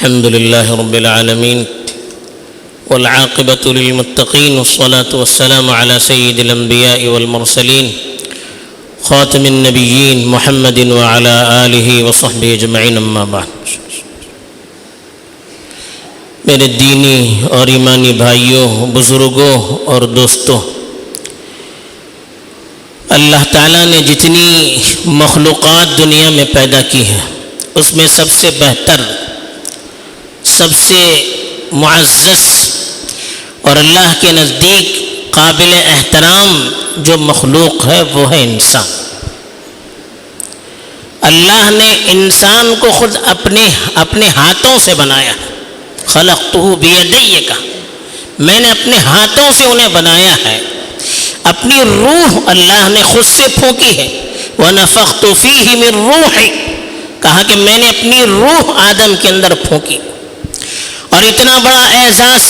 الحمد لله رب العالمين والعاقبة للمتقين والصلاة والسلام على سيد الأنبياء والمرسلين خاتم النبيين محمد وعلى آله وصحبه أجمعين أما بعد. میرے دینی اور ایمانی بھائیوں، بزرگوں اور دوستوں، اللہ تعالیٰ نے جتنی مخلوقات دنیا میں پیدا کی ہے اس میں سب سے بہتر، سب سے معزز اور اللہ کے نزدیک قابل احترام جو مخلوق ہے وہ ہے انسان. اللہ نے انسان کو خود اپنے ہاتھوں سے بنایا. خلقتہ بیدی کا، میں نے اپنے ہاتھوں سے انہیں بنایا ہے. اپنی روح اللہ نے خود سے پھونکی ہے. وَنَفَخْتُ فِيهِ مِن رُوحِي، کہا کہ میں نے اپنی روح آدم کے اندر پھونکی. اور اتنا بڑا اعزاز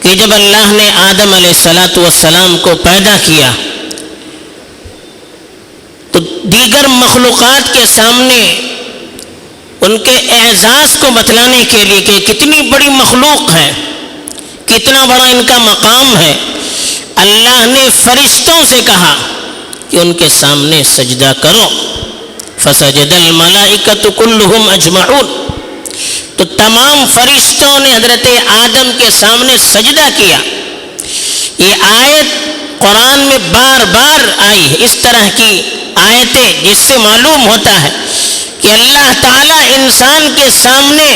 کہ جب اللہ نے آدم علیہ السلام کو پیدا کیا تو دیگر مخلوقات کے سامنے ان کے اعزاز کو بتلانے کے لیے کہ کتنی بڑی مخلوق ہے، کتنا بڑا ان کا مقام ہے، اللہ نے فرشتوں سے کہا کہ ان کے سامنے سجدہ کرو. فسجد الملائکۃ کلہم اجمعون، تو تمام فرشتوں نے حضرت آدم کے سامنے سجدہ کیا. یہ آیت قرآن میں بار بار آئی ہے، اس طرح کی آیتیں، جس سے معلوم ہوتا ہے کہ اللہ تعالیٰ انسان کے سامنے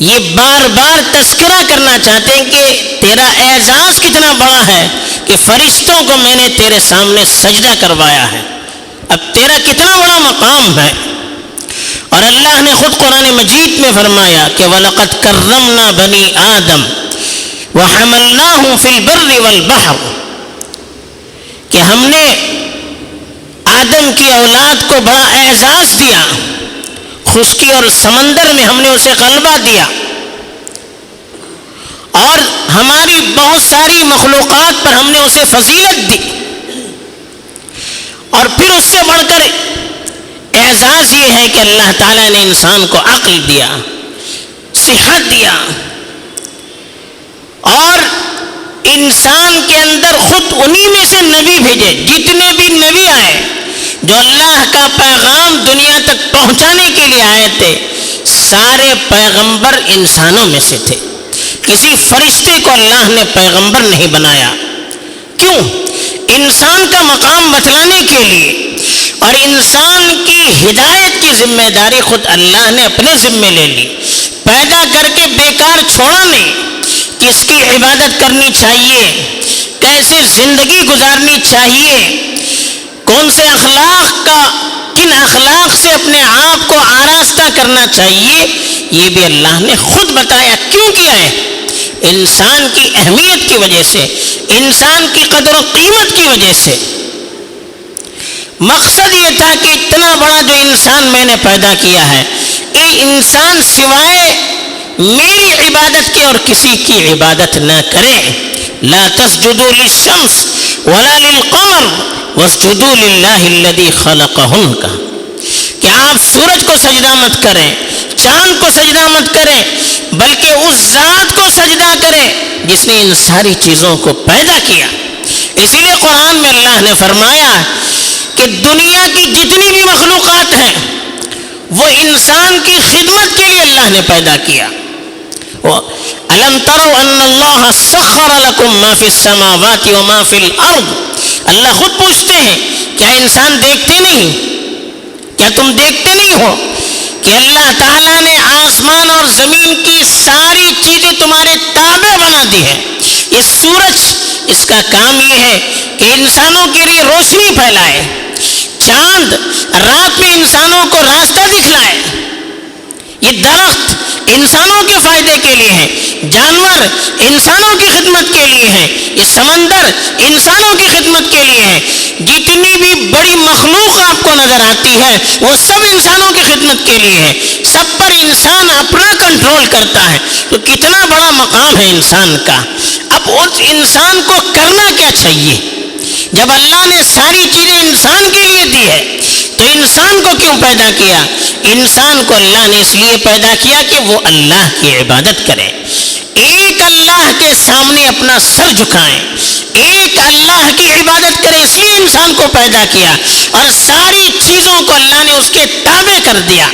یہ بار بار تذکرہ کرنا چاہتے ہیں کہ تیرا اعزاز کتنا بڑا ہے کہ فرشتوں کو میں نے تیرے سامنے سجدہ کروایا ہے. اب تیرا کتنا بڑا مقام ہے. اور اللہ نے خود قرآن مجید میں فرمایا کہ وَلَقَدْ كَرَّمْنَا بَنِي آدَمَ وَحَمَلْنَاهُمْ فِي الْبَرِّ وَالْبَحْرِ، کہ ہم نے آدم کی اولاد کو بڑا اعزاز دیا. خشکی اور سمندر میں ہم نے اسے غلبہ دیا، اور ہماری بہت ساری مخلوقات پر ہم نے اسے فضیلت دی. اور پھر اس سے بڑھ کر اعزاز یہ ہے کہ اللہ تعالیٰ نے انسان کو عقل دیا، صحت دیا، اور انسان کے اندر خود انہی میں سے نبی بھیجے. جتنے بھی نبی آئے جو اللہ کا پیغام دنیا تک پہنچانے کے لیے آئے تھے، سارے پیغمبر انسانوں میں سے تھے. کسی فرشتے کو اللہ نے پیغمبر نہیں بنایا. کیوں؟ انسان کا مقام بتلانے کے لیے. اور انسان کی ہدایت کی ذمہ داری خود اللہ نے اپنے ذمہ لے لی. پیدا کر کے بیکار چھوڑا نہیں. کس کی عبادت کرنی چاہیے، کیسے زندگی گزارنی چاہیے، کون سے کن اخلاق سے اپنے آپ کو آراستہ کرنا چاہیے، یہ بھی اللہ نے خود بتایا. کیوں کیا ہے؟ انسان کی اہمیت کی وجہ سے، انسان کی قدر و قیمت کی وجہ سے. مقصد یہ تھا کہ اتنا بڑا جو انسان میں نے پیدا کیا ہے، یہ انسان سوائے میری عبادت کے اور کسی کی عبادت نہ کرے. لا تسجدوا للشمس ولا للقمر واسجدوا للہ الذی خلقہن، کہ آپ سورج کو سجدہ مت کریں، چاند کو سجدہ مت کریں، بلکہ اس ذات کو سجدہ کریں جس نے ان ساری چیزوں کو پیدا کیا. اسی لیے قرآن میں اللہ نے فرمایا کہ دنیا کی جتنی بھی مخلوقات ہیں وہ انسان کی خدمت کے لیے اللہ نے پیدا کیا. أَلَمْ تَرَوْا أَنَّ اللَّهَ سَخَّرَ لَكُم مَّا فِي السَّمَاوَاتِ وَمَا فِي الْأَرْضِ. اللہ خود پوچھتے ہیں کیا انسان دیکھتے نہیں، کیا تم دیکھتے نہیں ہو کہ اللہ تعالیٰ نے آسمان اور زمین کی ساری چیزیں تمہارے تابع بنا دی ہیں. یہ سورج، اس کا کام یہ ہے کہ انسانوں کے لیے روشنی پھیلائے. چاند رات میں انسانوں کو راستہ دکھلائے. یہ درخت انسانوں کے فائدے کے لیے ہے، جانور انسانوں کی خدمت کے لیے ہے، یہ سمندر انسانوں کی خدمت کے لیے ہے. جتنی بھی بڑی مخلوق آپ کو نظر آتی ہے وہ سب انسانوں کی خدمت کے لیے ہے. سب پر انسان اپنا کنٹرول کرتا ہے. تو کتنا بڑا مقام ہے انسان کا. اب اس انسان کو کرنا کیا چاہیے؟ جب اللہ نے ساری چیزیں انسان کے لیے دی ہے تو انسان کو کیوں پیدا کیا؟ انسان کو اللہ نے اس لیے پیدا کیا کہ وہ اللہ کی عبادت کرے، ایک اللہ کے سامنے اپنا سر جھکائیں، ایک اللہ کی عبادت کرے، اس لیے انسان کو پیدا کیا اور ساری چیزوں کو اللہ نے اس کے تابع کر دیا۔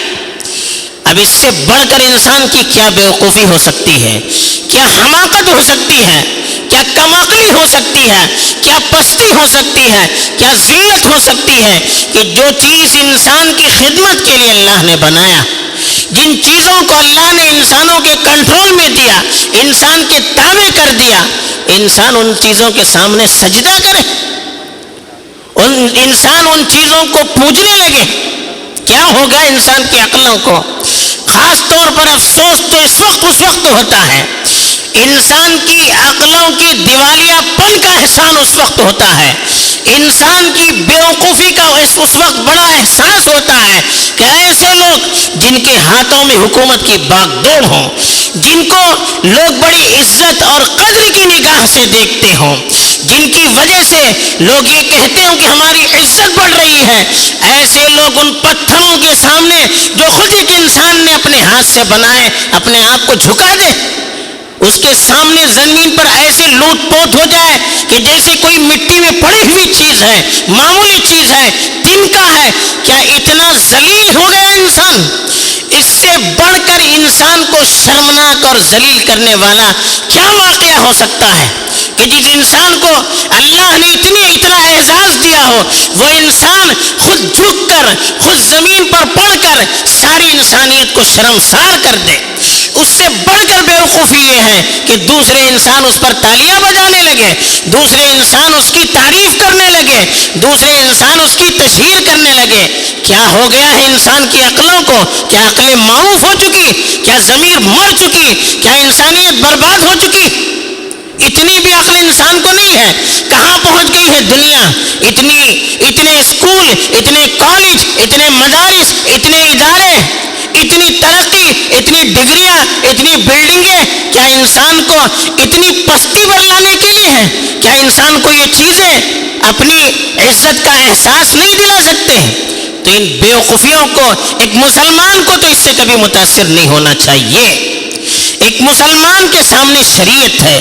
اب اس سے بڑھ کر انسان کی کیا بیوقوفی ہو سکتی ہے، کیا حماقت ہو سکتی ہے، کیا کم عقلی ہو سکتی ہے، کیا پستی ہو سکتی ہے، کیا ذلت ہو سکتی ہے کہ جو چیز انسان کی خدمت کے لیے اللہ نے بنایا، جن چیزوں کو اللہ نے انسانوں کے کنٹرول میں دیا، انسان کے تابع کر دیا، انسان ان چیزوں کے سامنے سجدہ کرے، انسان ان چیزوں کو پوجنے لگے، کیا ہوگا انسان کی عقلوں کو؟ خاص طور پر افسوس تو اس وقت ہوتا ہے، انسان کی عقلوں کی دیوالیہ پن کا احسان اس وقت ہوتا ہے، انسان کی بیوقوفی کا اس وقت بڑا احساس ہوتا ہے کہ ایسے لوگ جن کے ہاتھوں میں حکومت کی باغ دوڑ ہوں، جن کو لوگ بڑی عزت اور قدر کی نگاہ سے دیکھتے ہوں، جن کی وجہ سے لوگ یہ کہتے ہوں کہ ہماری عزت بڑھ رہی ہے، ایسے لوگ ان پتھروں کے سامنے جو خود ایک انسان نے اپنے ہاتھ سے بنائے اپنے آپ کو جھکا دے، اس کے سامنے زمین پر ایسے لوٹ پوٹ ہو جائے کہ جیسے کوئی مٹی میں پڑی ہوئی چیز ہے، معمولی چیز ہے، تنکا ہے، کیا اتنا ذلیل ہو گیا انسان؟ اس سے بڑھ کر انسان کو شرمناک اور ذلیل کرنے والا کیا واقعہ ہو سکتا ہے کہ جس انسان کو اللہ نے اتنا اعزاز دیا ہو، وہ انسان خود جھک کر، خود زمین پر پڑ کر ساری انسانیت کو شرمسار کر دے۔ اس سے بڑھ کر بیوقوفی یہ ہے کہ دوسرے انسان اس پر تالیاں بجانے لگے، دوسرے انسان اس کی تعریف کرنے لگے، دوسرے انسان اس کی تشہیر کرنے لگے۔ کیا ہو گیا ہے انسان کی عقلوں کو؟ کیا عقلیں معوف ہو چکی؟ کیا ضمیر مر چکی؟ کیا انسانیت برباد ہو چکی؟ اتنی بھی عقل انسان کو نہیں ہے۔ کہاں پہنچ گئی ہے دنیا؟ اتنے اسکول، اتنے کالج، اتنے مدارس، اتنے ادارے، اتنی ترقی، اتنی ڈگریاں، اتنی بلڈنگیں، کیا انسان کو اتنی پستی پر لانے کے لیے ہے؟ کیا انسان کو یہ چیزیں اپنی عزت کا احساس نہیں دلا سکتے؟ تو ان بیوقوفیوں کو، ایک مسلمان کو تو اس سے کبھی متاثر نہیں ہونا چاہیے۔ ایک مسلمان کے سامنے شریعت ہے،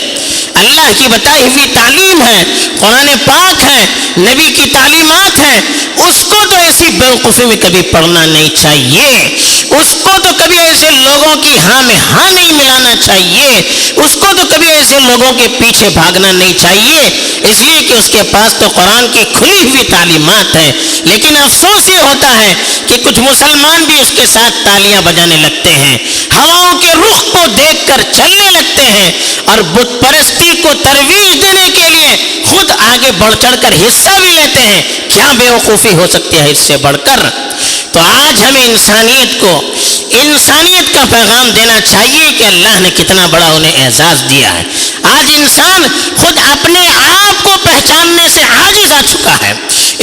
اللہ کی بتائی ہوئی تعلیم ہے، قرآن پاک ہے، نبی کی تعلیمات ہیں، اس کو تو ایسی بیوقوفی میں کبھی پڑھنا نہیں چاہیے، اس کو تو کبھی ایسے لوگوں کی ہاں میں ہاں نہیں ملانا چاہیے، اس کو تو کبھی ایسے لوگوں کے پیچھے بھاگنا نہیں چاہیے، اس لیے کہ اس کے پاس تو قرآن کی کھلی ہوئی تعلیمات ہے۔ لیکن افسوس یہ ہوتا ہے کہ کچھ مسلمان بھی اس کے ساتھ تالیاں بجانے لگتے ہیں، ہواؤں کے رخ کو دیکھ کر چلنے لگتے ہیں اور بت پرستی کو ترویج دینے کے لیے خود آگے بڑھ چڑھ کر حصہ بھی لیتے ہیں۔ کیا بیوقوفی ہو سکتی ہے اس سے بڑھ کر؟ تو آج ہمیں انسانیت کا پیغام دینا چاہیے کہ اللہ نے کتنا بڑا انہیں اعزاز دیا ہے۔ آج انسان خود اپنے آپ کو پہچاننے سے عاجز آ چکا ہے۔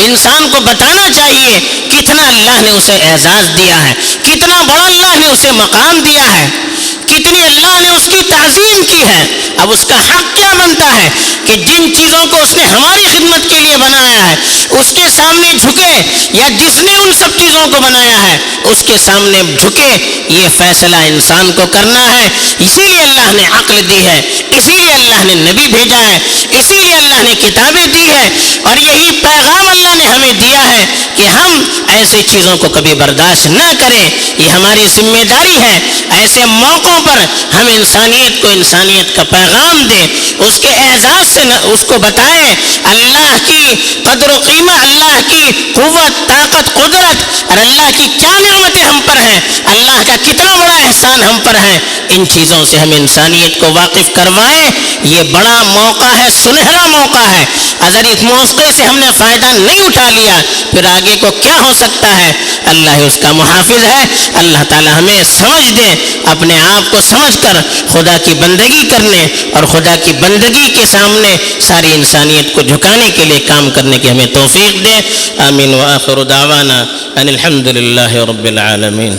انسان کو بتانا چاہیے کتنا اللہ نے اسے اعزاز دیا ہے، کتنا بڑا اللہ نے اسے مقام دیا ہے، کتنی اللہ نے اس کی تعظیم کی ہے۔ اب اس کا حق کیا بنتا ہے کہ جن چیزوں کو اس نے ہماری خدمت کے لیے بنایا ہے اس کے سامنے جھکے، یا جس نے ان سب چیزوں کو بنایا ہے اس کے سامنے جھکے۔ یہ فیصلہ انسان کو کرنا ہے۔ اسی لیے اللہ نے عقل دی ہے، اسی لیے اللہ نے نبی بھیجا ہے، اسی لیے اللہ نے کتابیں دی ہے، اور یہی پیغام اللہ نے ہمیں دیا ہے کہ ہم ایسی چیزوں کو کبھی برداشت نہ کریں۔ یہ ہماری ذمہ داری ہے، ایسے موقعوں پر ہم انسانیت کو انسانیت کا پیغام دیں، اس کے اعزاز سے اس کو بتائیں، اللہ کی قدر و قیمت، اللہ کی قوت، طاقت، قدرت اور اللہ کی کیا نعمتیں ہم پر ہیں، اللہ کا کتنا بڑا احسان ہم پر ہے۔ ان چیزوں سے ہم انسانیت کو واقف کروائیں۔ یہ بڑا موقع ہے، سنہرا موقع ہے۔ اگر اس موقع سے ہم نے فائدہ نہیں اٹھا لیا پھر آگے کو کیا ہو سکتا ہے؟ اللہ اس کا محافظ ہے۔ اللہ تعالی ہمیں سمجھ دے، اپنے آپ کو سمجھ کر خدا کی بندگی کرنے اور خدا کی بندگی کے سامنے ساری انسانیت کو جھکانے کے لیے کام کرنے کی ہمیں توفیق دے۔ آمین وآخر دعوانا ان الحمد للہ رب العالمین۔